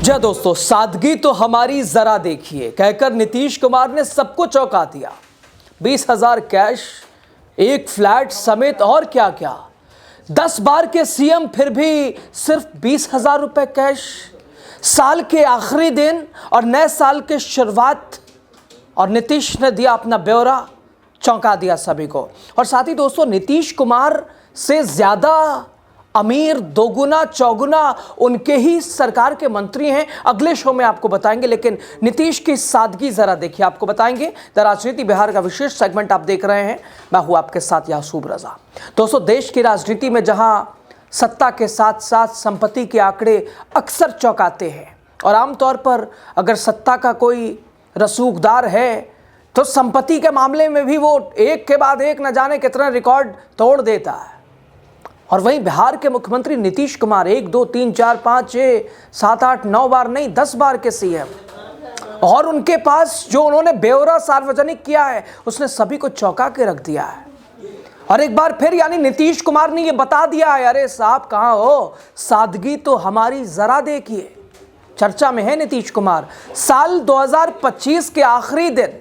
जी हाँ दोस्तों, सादगी तो हमारी जरा देखिए कहकर नीतीश कुमार ने सबको चौंका दिया। 20,000 कैश, एक फ्लैट समेत और क्या क्या। 10 बार के सीएम फिर भी सिर्फ 20,000 रुपए कैश। साल के आखिरी दिन और नए साल के शुरुआत, और नीतीश ने दिया अपना ब्यौरा, चौंका दिया सभी को। और साथ ही दोस्तों, नीतीश कुमार से ज्यादा अमीर दोगुना चौगुना उनके ही सरकार के मंत्री हैं। अगले शो में आपको बताएंगे, लेकिन नीतीश की सादगी जरा देखिए, आपको बताएंगे। द राजनीति बिहार का विशेष सेगमेंट आप देख रहे हैं, मैं हूं आपके साथ यासूब रजा। दोस्तों, देश की राजनीति में जहां सत्ता के साथ साथ संपत्ति के आंकड़े अक्सर चौंकाते हैं, और आमतौर पर अगर सत्ता का कोई रसूखदार है तो संपत्ति के मामले में भी वो एक के बाद एक न जाने कितना रिकॉर्ड तोड़ देता है। और वहीं बिहार के मुख्यमंत्री नीतीश कुमार 1 2 3 4 5 6 7 8 9 बार नहीं 10 बार के सीएम, और उनके पास जो उन्होंने ब्यौरा सार्वजनिक किया है उसने सभी को चौंका के रख दिया है। और एक बार फिर यानी नीतीश कुमार ने ये बता दिया है, अरे साहब कहाँ हो, सादगी तो हमारी जरा देखिए। चर्चा में है नीतीश कुमार। साल 2025 के आखिरी दिन,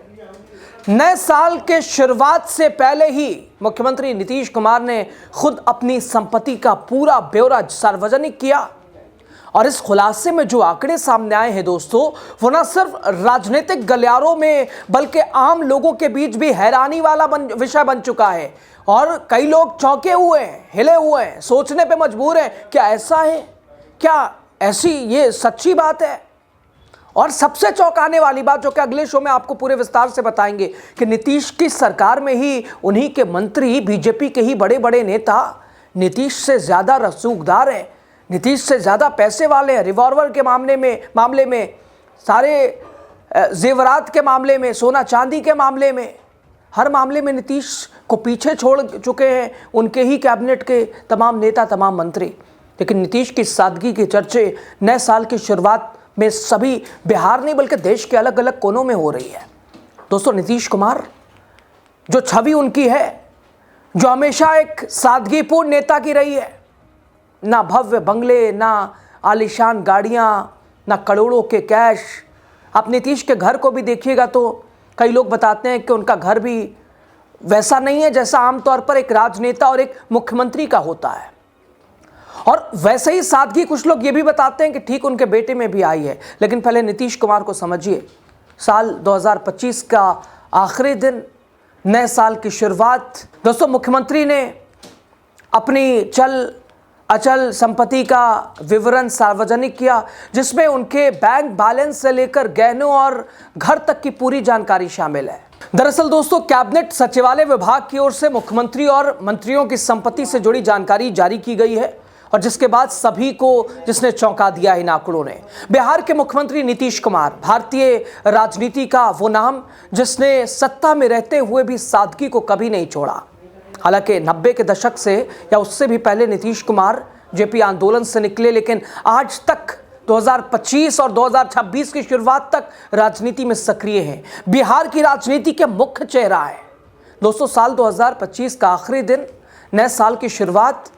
नए साल के शुरुआत से पहले ही मुख्यमंत्री नीतीश कुमार ने खुद अपनी संपत्ति का पूरा ब्यौरा सार्वजनिक किया। और इस खुलासे में जो आंकड़े सामने आए हैं दोस्तों, वो न सिर्फ राजनीतिक गलियारों में बल्कि आम लोगों के बीच भी हैरानी वाला विषय बन चुका है। और कई लोग चौंके हुए हैं, हिले हुए हैं, सोचने पे मजबूर हैं, क्या ऐसा है, क्या ऐसी ये सच्ची बात है। और सबसे चौंकाने वाली बात, जो कि अगले शो में आपको पूरे विस्तार से बताएंगे, कि नीतीश की सरकार में ही उन्हीं के मंत्री, बीजेपी के ही बड़े बड़े नेता नीतीश से ज़्यादा रसूखदार हैं, नीतीश से ज़्यादा पैसे वाले हैं। रिवॉल्वर के मामले में सारे जेवरात के मामले में, सोना चांदी के मामले में, हर मामले में नीतीश को पीछे छोड़ चुके हैं उनके ही कैबिनेट के तमाम नेता, तमाम मंत्री। लेकिन नीतीश की सादगी के चर्चे नए साल की शुरुआत में सभी बिहार नहीं बल्कि देश के अलग अलग कोनों में हो रही है। दोस्तों, नीतीश कुमार जो छवि उनकी है, जो हमेशा एक सादगीपूर्ण नेता की रही है, ना भव्य बंगले, ना आलीशान गाड़ियां, ना करोड़ों के कैश। आप नीतीश के घर को भी देखिएगा तो कई लोग बताते हैं कि उनका घर भी वैसा नहीं है जैसा आमतौर पर एक राजनेता और एक मुख्यमंत्री का होता है। और वैसे ही सादगी कुछ लोग ये भी बताते हैं कि ठीक उनके बेटे में भी आई है। लेकिन पहले नीतीश कुमार को समझिए। साल 2025 का आखिरी दिन, नए साल की शुरुआत। दोस्तों, मुख्यमंत्री ने अपनी चल अचल संपत्ति का विवरण सार्वजनिक किया, जिसमें उनके बैंक बैलेंस से लेकर गहनों और घर तक की पूरी जानकारी शामिल है। दरअसल दोस्तों, कैबिनेट सचिवालय विभाग की ओर से मुख्यमंत्री और मंत्रियों की संपत्ति से जुड़ी जानकारी जारी की गई है, और जिसके बाद सभी को जिसने चौंका दिया इन आंकड़ों ने। बिहार के मुख्यमंत्री नीतीश कुमार, भारतीय राजनीति का वो नाम जिसने सत्ता में रहते हुए भी सादगी को कभी नहीं छोड़ा। हालांकि 90 के दशक से या उससे भी पहले नीतीश कुमार जेपी आंदोलन से निकले, लेकिन आज तक 2025 और 2026 की शुरुआत तक राजनीति में सक्रिय हैं। बिहार की राजनीति के मुख्य चेहरा है। दोस्तों, साल 2025 का आखिरी दिन, नए साल की शुरुआत,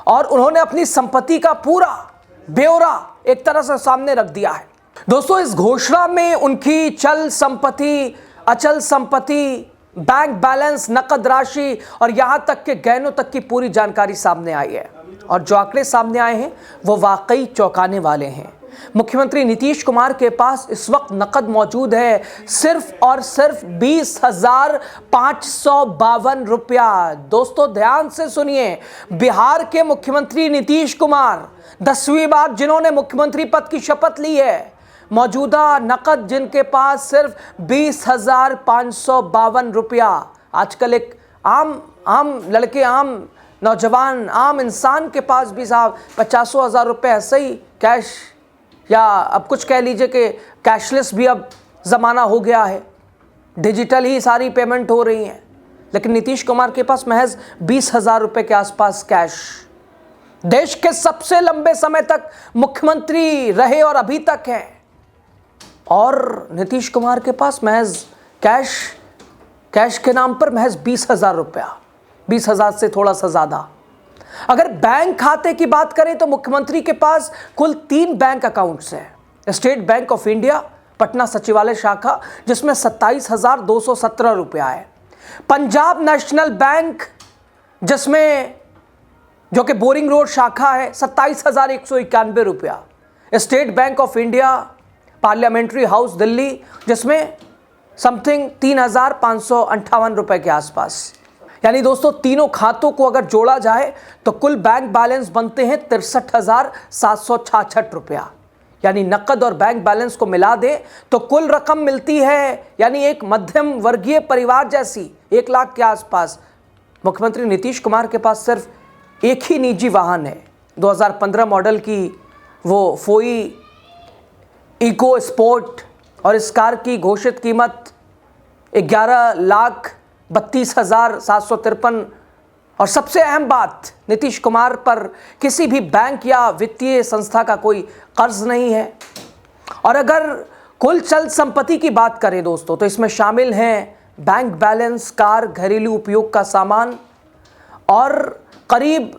और उन्होंने अपनी संपत्ति का पूरा ब्यौरा एक तरह से सामने रख दिया है। दोस्तों, इस घोषणा में उनकी चल संपत्ति, अचल संपत्ति, बैंक बैलेंस, नकद राशि और यहां तक के गहनों तक की पूरी जानकारी सामने आई है। और जो आंकड़े सामने आए हैं वो वाकई चौंकाने वाले हैं। मुख्यमंत्री नीतीश कुमार के पास इस वक्त नकद मौजूद है सिर्फ और सिर्फ 20,552 रुपया। दोस्तों, ध्यान से सुनिए, बिहार के मुख्यमंत्री नीतीश कुमार 10वीं बार जिन्होंने मुख्यमंत्री पद की शपथ ली है, मौजूदा नकद जिनके पास सिर्फ 20,552 रुपया। आजकल एक आम लड़के, आम नौजवान, आम इंसान के पास भी साहब 50,000 रुपये ऐसे ही कैश, या अब कुछ कह लीजिए कि कैशलेस भी अब ज़माना हो गया है, डिजिटल ही सारी पेमेंट हो रही हैं। लेकिन नीतीश कुमार के पास महज 20,000 रुपये के आसपास कैश। देश के सबसे लंबे समय तक मुख्यमंत्री रहे और अभी तक हैं, और नीतीश कुमार के पास महज कैश के नाम पर महज 20,000 रुपया, 20,000 से थोड़ा सा ज़्यादा। अगर बैंक खाते की बात करें तो मुख्यमंत्री के पास कुल 3 बैंक अकाउंट्स हैं। State bank of India Patna सचिवालय शाखा, जिसमें 27,217 रुपया है। पंजाब नेशनल बैंक, जिसमें जो कि बोरिंग रोड शाखा है, 27,191 रुपया। State bank of India parliamentary house Delhi, जिसमें समथिंग 3,558 रुपए के आसपास। यानी दोस्तों तीनों खातों को अगर जोड़ा जाए तो कुल बैंक बैलेंस बनते हैं 63,766 रुपया। यानी नकद और बैंक बैलेंस को मिला दे तो कुल रकम मिलती है, यानी एक मध्यम वर्गीय परिवार जैसी 1 लाख के आसपास। मुख्यमंत्री नीतीश कुमार के पास सिर्फ एक ही निजी वाहन है, 2015 मॉडल की वो फोई इको स्पोर्ट, और इस कार की घोषित कीमत 11,32,753। और सबसे अहम बात, नीतीश कुमार पर किसी भी बैंक या वित्तीय संस्था का कोई कर्ज नहीं है। और अगर कुल चल संपत्ति की बात करें दोस्तों, तो इसमें शामिल हैं बैंक बैलेंस, कार, घरेलू उपयोग का सामान और करीब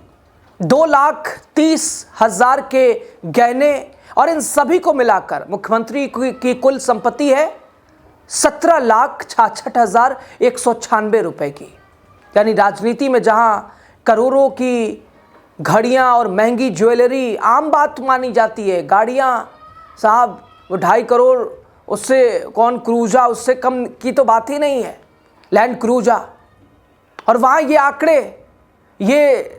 2,30,000 के गहने। और इन सभी को मिलाकर मुख्यमंत्री की कुल संपत्ति है 17,66,196 रुपए की। यानी राजनीति में जहां करोड़ों की घड़ियां और महंगी ज्वेलरी आम बात मानी जाती है, गाड़ियां साहब वो 2.5 करोड़, उससे कौन क्रूजा, उससे कम की तो बात ही नहीं है, लैंड क्रूजा। और वहाँ ये आंकड़े, ये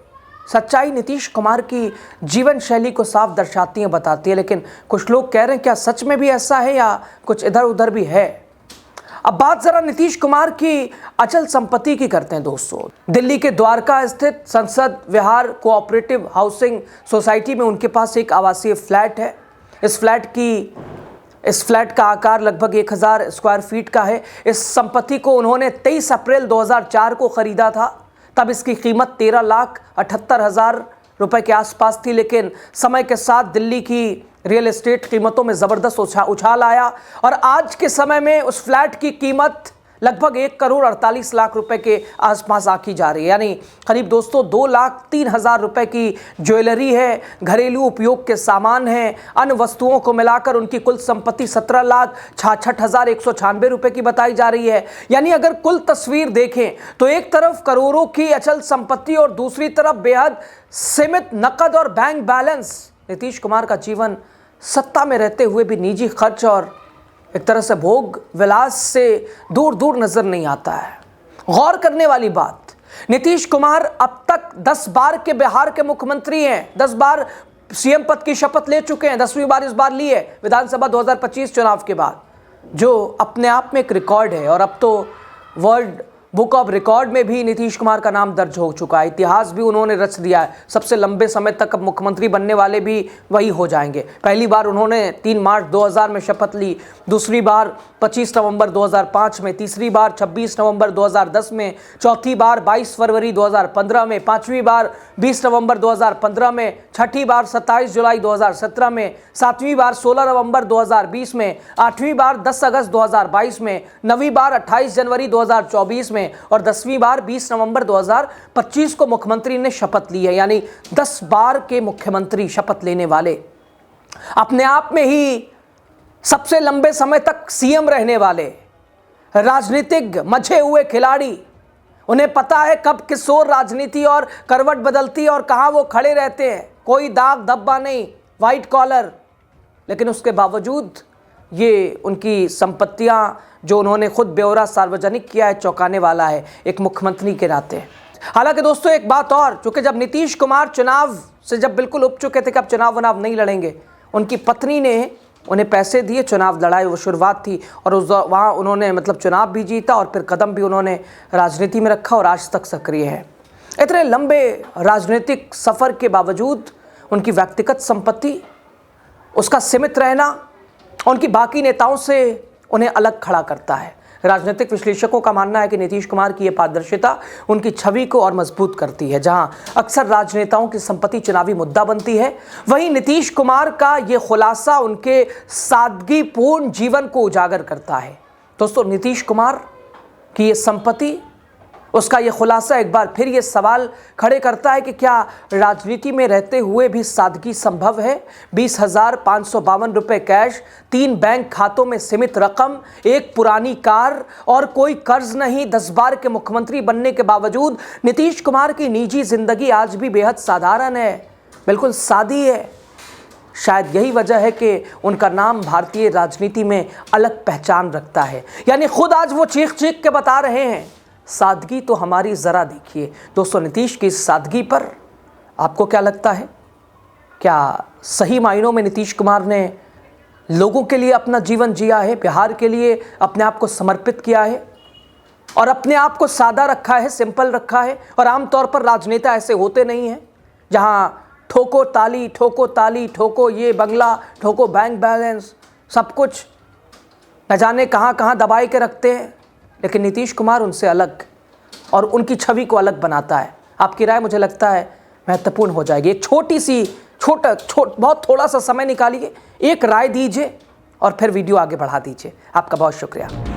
सच्चाई नीतीश कुमार की जीवन शैली को साफ दर्शाती है, बताती है। लेकिन कुछ लोग कह रहे हैं क्या सच में भी ऐसा है या कुछ इधर उधर भी है। अब बात जरा नीतीश कुमार की अचल संपत्ति की करते हैं दोस्तों। दिल्ली के द्वारका स्थित संसद विहार कोऑपरेटिव हाउसिंग सोसाइटी में उनके पास एक आवासीय फ्लैट है। इस फ्लैट का आकार लगभग 1,000 स्क्वायर फीट का है। इस संपत्ति को उन्होंने 23 अप्रैल 2004 को खरीदा था। तब इसकी कीमत 13,78,000 रुपए के आसपास थी। लेकिन समय के साथ दिल्ली की रियल एस्टेट कीमतों में ज़बरदस्त उछाल आया और आज के समय में उस फ्लैट की कीमत लगभग 1,48,00,000 रुपए के आसपास आकी जा रही है। यानी करीब दोस्तों 2,03,000 रुपए की ज्वेलरी है, घरेलू उपयोग के सामान हैं, अन्य वस्तुओं को मिलाकर उनकी कुल संपत्ति 17,66,196 रुपए की बताई जा रही है। यानी अगर कुल तस्वीर देखें तो एक तरफ करोड़ों की अचल संपत्ति और दूसरी तरफ बेहद सीमित नकद और बैंक बैलेंस। नीतीश कुमार का जीवन सत्ता में रहते हुए भी निजी खर्च और एक तरह से भोग विलास से दूर दूर नजर नहीं आता है। गौर करने वाली बात, नीतीश कुमार अब तक 10 बार के बिहार के मुख्यमंत्री हैं, 10 बार सीएम पद की शपथ ले चुके हैं, 10वीं बार इस बार ली है विधानसभा 2025 चुनाव के बाद, जो अपने आप में एक रिकॉर्ड है। और अब तो वर्ल्ड बुक ऑफ रिकॉर्ड में भी नीतीश कुमार का नाम दर्ज हो चुका है, इतिहास भी उन्होंने रच दिया है। सबसे लंबे समय तक अब मुख्यमंत्री बनने वाले भी वही हो जाएंगे। पहली बार उन्होंने 3 मार्च 2000 में शपथ ली, दूसरी बार 25 नवंबर 2005 में, तीसरी बार 26 नवंबर 2010 में, चौथी बार 22 फरवरी 2015 में, पांचवी बार 20 नवंबर 2015 में, छठी बार 27 जुलाई 2017 में, सातवीं बार 16 नवंबर 2020 में, आठवीं बार 10 अगस्त 2022 में, नवीं बार 28 जनवरी 2024 में और 10वीं बार 20 नवंबर 2025 को मुख्यमंत्री ने शपथ ली है। यानी 10 बार के मुख्यमंत्री शपथ लेने वाले, अपने आप में ही सबसे लंबे समय तक सीएम रहने वाले, राजनीतिक मझे हुए खिलाड़ी। उन्हें पता है कब किस ओर राजनीति और करवट बदलती है और कहां वो खड़े रहते हैं। कोई दाग धब्बा नहीं, व्हाइट कॉलर। लेकिन उसके बावजूद ये उनकी संपत्तियां जो उन्होंने खुद ब्यौरा सार्वजनिक किया है, चौंकाने वाला है एक मुख्यमंत्री के नाते। हालांकि दोस्तों एक बात और, चूंकि जब नीतीश कुमार चुनाव से जब बिल्कुल उब चुके थे कि अब चुनाव नहीं लड़ेंगे, उनकी पत्नी ने उन्हें पैसे दिए, चुनाव लड़ाई, वो शुरुआत थी। और वहाँ उन्होंने चुनाव भी जीता और फिर कदम भी उन्होंने राजनीति में रखा और आज तक सक्रिय है। इतने लंबे राजनीतिक सफ़र के बावजूद उनकी व्यक्तिगत संपत्ति, उसका सीमित रहना उनकी बाकी नेताओं से उन्हें अलग खड़ा करता है। राजनीतिक विश्लेषकों का मानना है कि नीतीश कुमार की यह पारदर्शिता उनकी छवि को और मजबूत करती है। जहां अक्सर राजनेताओं की संपत्ति चुनावी मुद्दा बनती है, वहीं नीतीश कुमार का यह खुलासा उनके सादगीपूर्ण जीवन को उजागर करता है। दोस्तों नीतीश कुमार की यह संपत्ति उसका ये खुलासा एक बार फिर ये सवाल खड़े करता है कि क्या राजनीति में रहते हुए भी सादगी संभव है। 20,552 रुपये कैश, 3 बैंक खातों में सीमित रकम, एक पुरानी कार और कोई कर्ज नहीं। 10 बार के मुख्यमंत्री बनने के बावजूद नीतीश कुमार की निजी जिंदगी आज भी बेहद साधारण है, बिल्कुल सादी है। शायद यही वजह है कि उनका नाम भारतीय राजनीति में अलग पहचान रखता है। यानी खुद आज वो चीख चीख के बता रहे हैं, सादगी तो हमारी ज़रा देखिए। दोस्तों, नीतीश की इस सादगी पर आपको क्या लगता है? क्या सही मायनों में नीतीश कुमार ने लोगों के लिए अपना जीवन जिया है, बिहार के लिए अपने आप को समर्पित किया है और अपने आप को सादा रखा है, सिंपल रखा है? और आमतौर पर राजनेता ऐसे होते नहीं हैं, जहाँ ठोको ताली, ठोको ये बंगला, ठोको बैंक बैलेंस, सब कुछ न जाने कहाँ कहाँ दबाए के रखते हैं। लेकिन नीतीश कुमार उनसे अलग और उनकी छवि को अलग बनाता है। आपकी राय मुझे लगता है महत्वपूर्ण हो जाएगी। एक बहुत थोड़ा सा समय निकालिए, एक राय दीजिए और फिर वीडियो आगे बढ़ा दीजिए। आपका बहुत शुक्रिया।